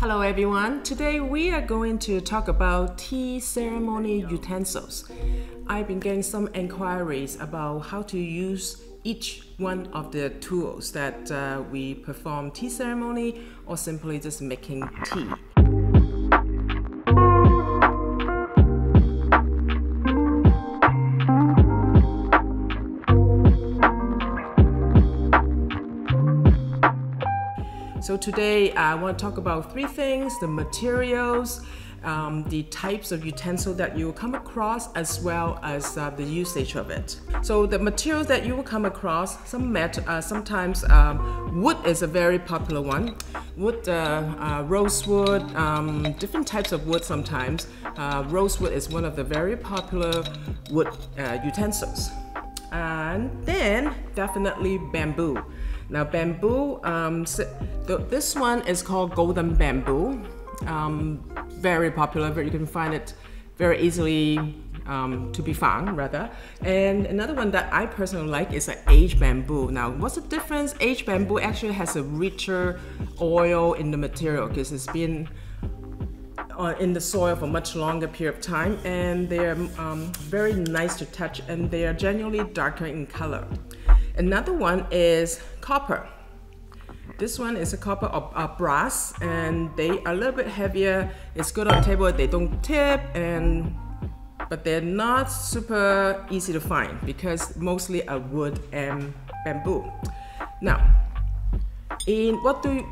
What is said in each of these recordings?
Hello everyone, today we are going to talk about tea ceremony utensils. I've been getting some inquiries about how to use each one of the tools that we perform tea ceremony or simply just making tea. So today I want to talk about three things: the materials, the types of utensil that you will come across, as well as the usage of it. So the materials that you will come across, sometimes wood is a very popular one. Wood, rosewood, different types of wood sometimes. Rosewood is one of the very popular wood utensils. And then definitely bamboo. Now bamboo, this one is called golden bamboo. Very popular, you can find it very easily to be found rather. And another one that I personally like is an aged bamboo. Now what's the difference? Aged bamboo actually has a richer oil in the material because it's been in the soil for a much longer period of time, and they're very nice to touch, and they are generally darker in color. Another one is copper. This one is a copper or brass, and they are a little bit heavier. It's good on the table, they don't tip, but they're not super easy to find because mostly are wood and bamboo. Now,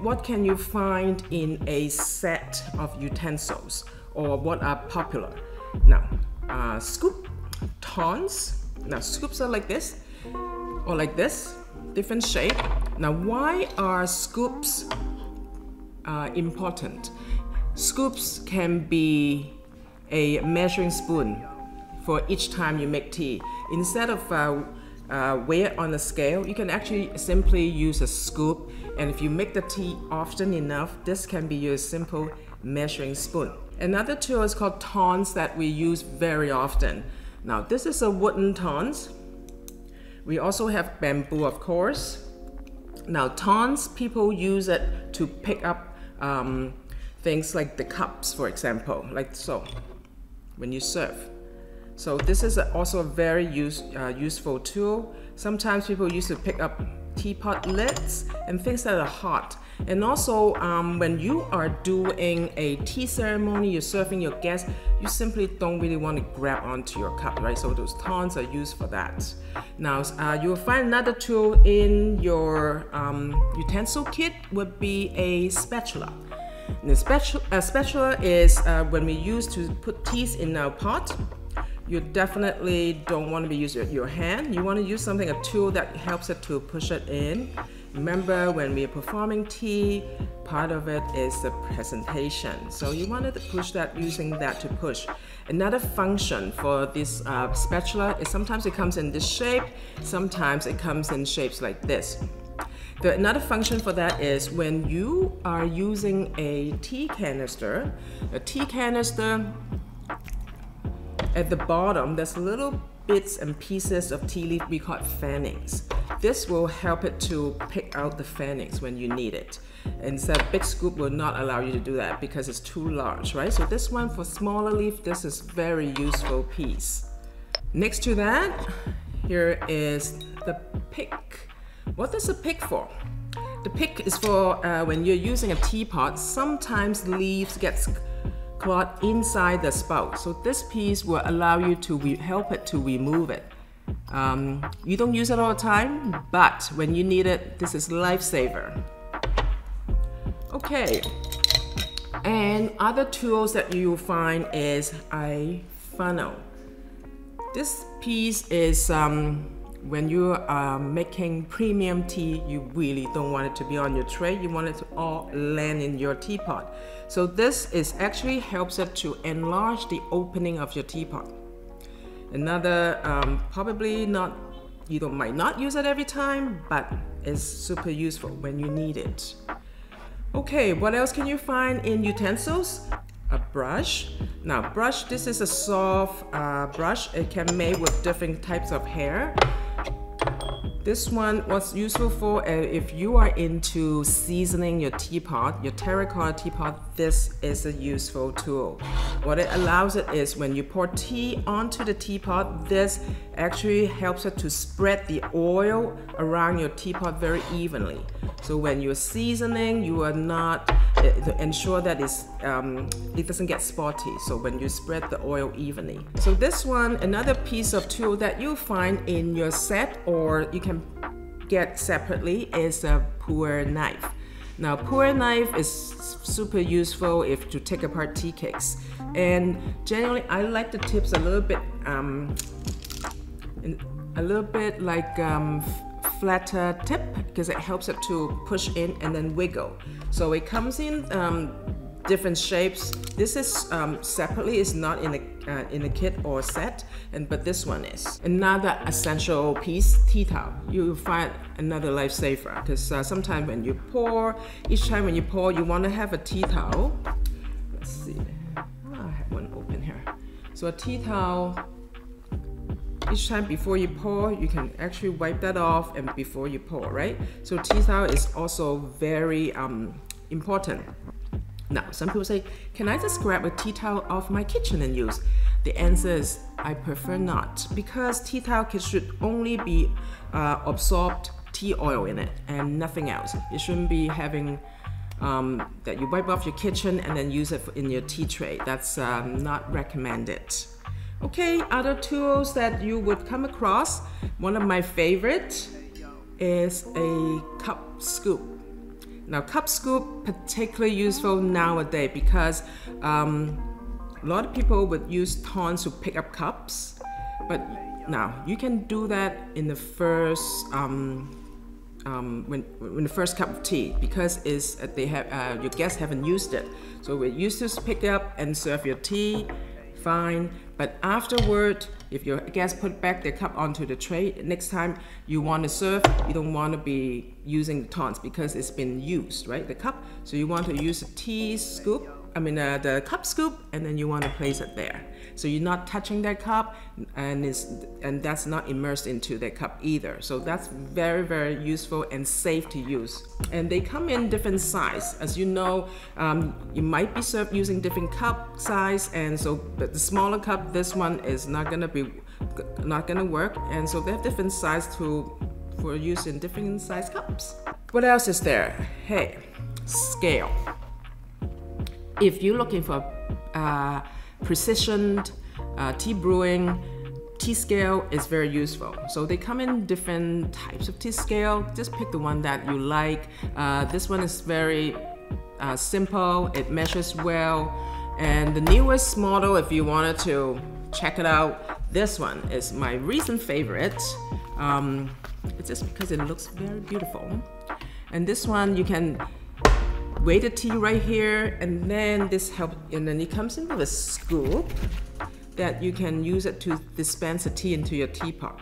what can you find in a set of utensils, or what are popular? Now, scoop, tongs. Now scoops are like this, or like this, different shape. Now why are scoops important? Scoops can be a measuring spoon for each time you make tea. Instead of weigh it on a scale, you can actually simply use a scoop, and if you make the tea often enough, this can be your simple measuring spoon. Another tool is called tongs that we use very often. Now this is a wooden tongs. We also have bamboo, of course. Now tongs, people use it to pick up things like the cups, for example, like so, when you serve. So this is also a very useful tool. Sometimes people use to pick up teapot lids and things that are hot. And also when you are doing a tea ceremony, you're serving your guests, you simply don't really want to grab onto your cup, right? So those tongs are used for that. Now you will find another tool in your utensil kit would be a spatula. And the spatula is when we use to put teas in our pot. You definitely don't want to be using your hand. You want to use something, a tool that helps it to push it in. Remember, when we are performing tea, part of it is the presentation. So you wanted to push that, using that to push. Another function for this spatula is sometimes it comes in this shape, sometimes it comes in shapes like this. Another function for that is when you are using a tea canister, at the bottom, there's little bits and pieces of tea leaf we call fannings. This will help it to pick out the fannings when you need it. And so a big scoop will not allow you to do that because it's too large, right? So this one for smaller leaf, this is very useful piece. Next to that, here is the pick. What is a pick for? The pick is for when you're using a teapot, sometimes leaves get caught inside the spout. So this piece will allow you to help it to remove it. You don't use it all the time, but when you need it, this is lifesaver. Okay, and other tools that you will find is a funnel. This piece is when you are making premium tea, you really don't want it to be on your tray. You want it to all land in your teapot. So this is actually helps it to enlarge the opening of your teapot. Another, probably not, you might not use it every time, but it's super useful when you need it. Okay, what else can you find in utensils? A brush. Now brush, this is a soft brush. It can be made with different types of hair. This one, what's useful for if you are into seasoning your teapot, your terracotta teapot, this is a useful tool. What it allows it is when you pour tea onto the teapot, this actually helps it to spread the oil around your teapot very evenly. So when you're seasoning, you are not, to ensure that it doesn't get spotty. So when you spread the oil evenly. So this one, another piece of tool that you'll find in your set or you can get separately is a pu-erh knife. Now pu-erh knife is super useful if to take apart tea cakes. And generally I like the tips a little bit like flatter tip because it helps it to push in and then wiggle. So it comes in different shapes. This is separately, is not in a kit or set, but this one is. Another essential piece, tea towel. You'll find another lifesaver because sometimes when you pour, each time when you pour, you want to have a tea towel. Let's see. Oh, I have one open here. So a tea towel. Each time before you pour, you can actually wipe that off and before you pour, right? So tea towel is also very important. Now, some people say, can I just grab a tea towel off my kitchen and use? The answer is, I prefer not, because tea towel should only be absorbed tea oil in it and nothing else. It shouldn't be having that you wipe off your kitchen and then use it in your tea tray. That's not recommended. Okay, other tools that you would come across. One of my favorite is a cup scoop. Now, cup scoop particularly useful nowadays because a lot of people would use tongs to pick up cups, but now you can do that in the first when the first cup of tea because your guests haven't used it. So we're used to pick up and serve your tea. Fine, but afterward, if your guests put back their cup onto the tray, next time you want to serve, you don't want to be using the tongs because it's been used, right? The cup. So you want to use a tea scoop, the cup scoop, and then you want to place it there. So you're not touching that cup, and that's not immersed into that cup either. So that's very, very useful and safe to use. And they come in different size. As you know, you might be served using different cup size, and so but the smaller cup, this one is not gonna work. And so they have different size for use in different size cups. What else is there? Hey, scale. If you're looking for precision tea brewing, tea scale is very useful. So they come in different types of tea scale. Just pick the one that you like. This one is very simple. It measures well. And the newest model, if you wanted to check it out, this one is my recent favorite. It's just because it looks very beautiful. And this one you can weigh the tea right here, and then this helps, and then it comes in with a scoop that you can use it to dispense the tea into your teapot.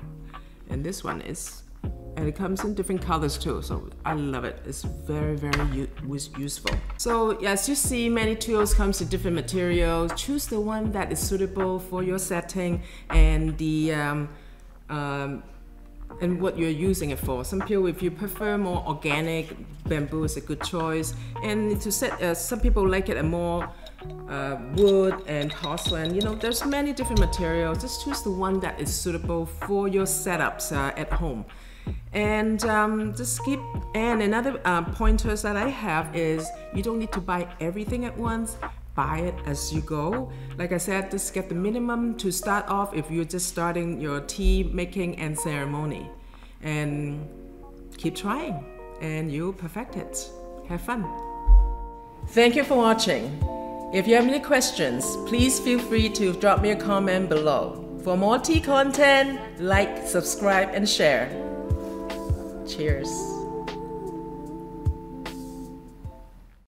And this one is, and it comes in different colors too, so I love it. It's very, very useful. So as you see, many tools comes in different materials. Choose the one that is suitable for your setting and the and what you're using it for. Some people, if you prefer more organic, bamboo is a good choice. And to set, some people like it a more wood and porcelain. You know, there's many different materials. Just choose the one that is suitable for your setups at home. And just keep. And another pointers that I have is you don't need to buy everything at once. Buy it as you go. Like I said, just get the minimum to start off if you're just starting your tea making and ceremony. And keep trying and you'll perfect it. Have fun. Thank you for watching. If you have any questions, please feel free to drop me a comment below. For more tea content, like, subscribe, and share. Cheers.